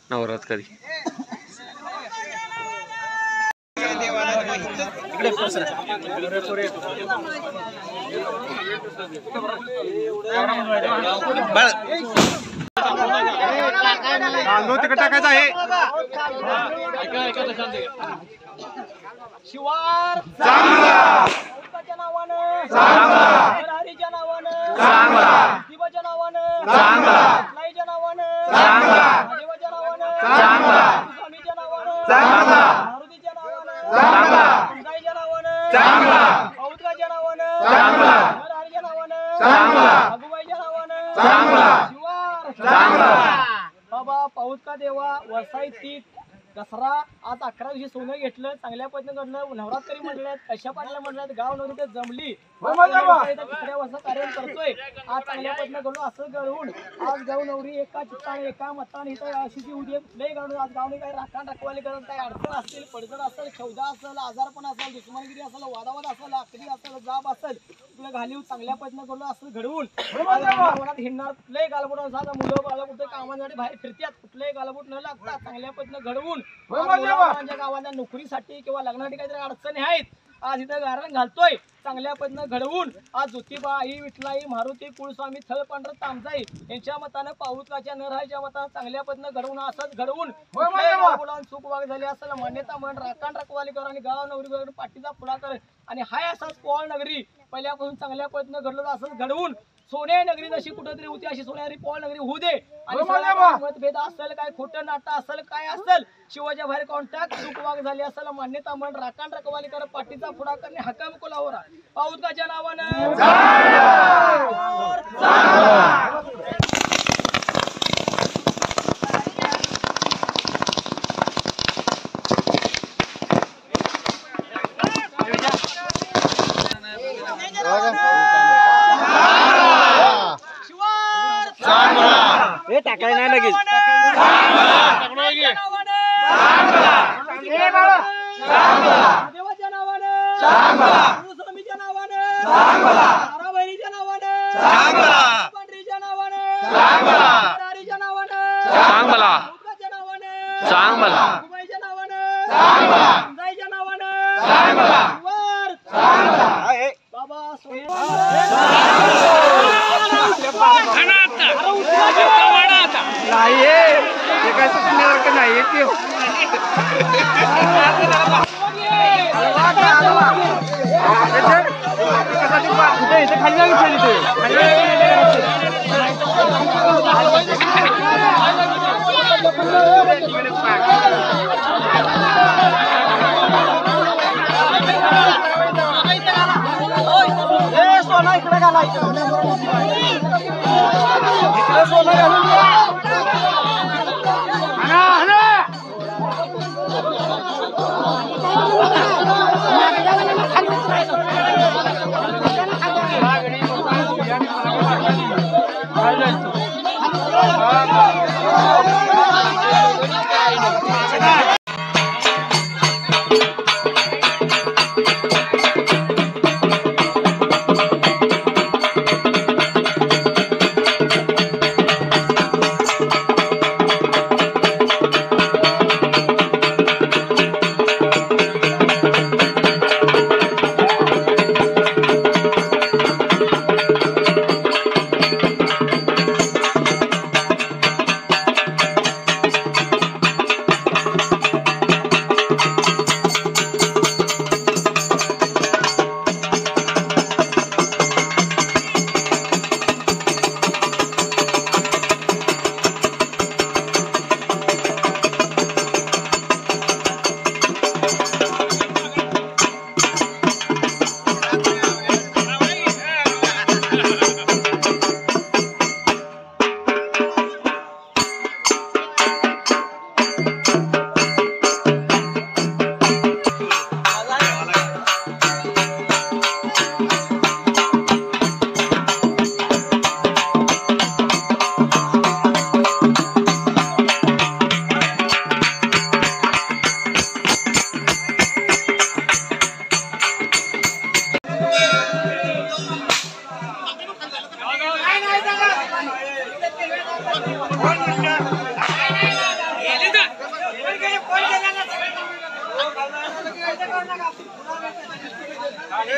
नवरात्री तिकडे टाकायचं आहे. शिवार चांगला नावानं चांगला हरीच्या नावानं चांगला शिवाच्या नावानं चांगला नाईच्या नावानं चांगला देवाच्या नावानं चांगला स्वामीच्या नावानं चांगला मारुतीच्या नावानं चांगला गाईच्या नावानं चांगला औदकाच्या नावानं चांगला हरीच्या नावानं चांगला अगुबाईच्या नावानं चांगला शिवार चांगला बाबा पाऊसका देवा वरसाई तीत दसरा आज 11 दिवशी सोनं घेतलं, चांगल्या पद्धतीने घडलं. नवरात्री म्हणल्यात, कशा पाडल्या म्हणल्यात, गाव नवरी जमली. तिसऱ्या वर्ष कार्य करतोय. आज चांगल्या पद्धतीने घडलो असं घडवून आज गाव नवरी एका चित्ताने एका मताने इथं अशी उद्या लय घडून आज गावने काही राखण राखवायला गरज काही अडचण असतील, पडझड असेल, शौदा असेल, आजारपण असेल, दुश्मनगिरी असेल, वादावाद असेल, आखरी असेल, जाब असेल, तुला घालीव चांगल्या पद्धतीने घडलो असं घडवून मनात हिंडणार कुठलंही गालबोट असा मुलं बाळाबोट कामासाठी बाहेर फिरतात, कुठलंही गालबोट न लागता चांगल्या पद्धतीने घडवून माझ्या गावाला नोकरीसाठी किंवा लग्नासाठी काहीतरी अडचणी आहेत. आज इथं गारण घालतोय चांगल्या पद्धतीनं घडवून आज ज्योतिबा आई विठलाई मारुती कुळस्वामी थळपांढर तामजाई यांच्या मतानं पाऊसकाच्या नरहाच्या मतानं चांगल्या पद्धतीनं घडवून असंच घडवून चूक वाग झाली असेल मान्यता म्हण राखण रखवाली कर आणि गाव नवरी पाठीचा पुढाकार आणि हाय असाच पोळ नगरी पहिल्यापासून चांगल्या पद्धतीनं घडलं असंच घडवून सोने नगरी जशी कुठेतरी होती अशी सोनेरी पोळ नगरी होऊ दे. आणि मतभेद असेल काय खोटं नाटं असेल काय असेल शिवाच्या बाहेर कॉन्टॅक्ट चूक वाग झाली असेल मान्यता म्हण राखण रखवाली कर पाठीचा पुढाकार आणि हकाम कोलावरा पाऊसकाच्या नावानं टाकाय नाही लगेच देवाच्या नावानं स्वामीच्या नावानं ताराबाईच्या नावानं पांढरीच्या नावानं हरीच्या नावानं नावानं उबाईच्या नावानं जाईच्या नावानं बाबा सोना इकडे घालायचं सोना घालून ए,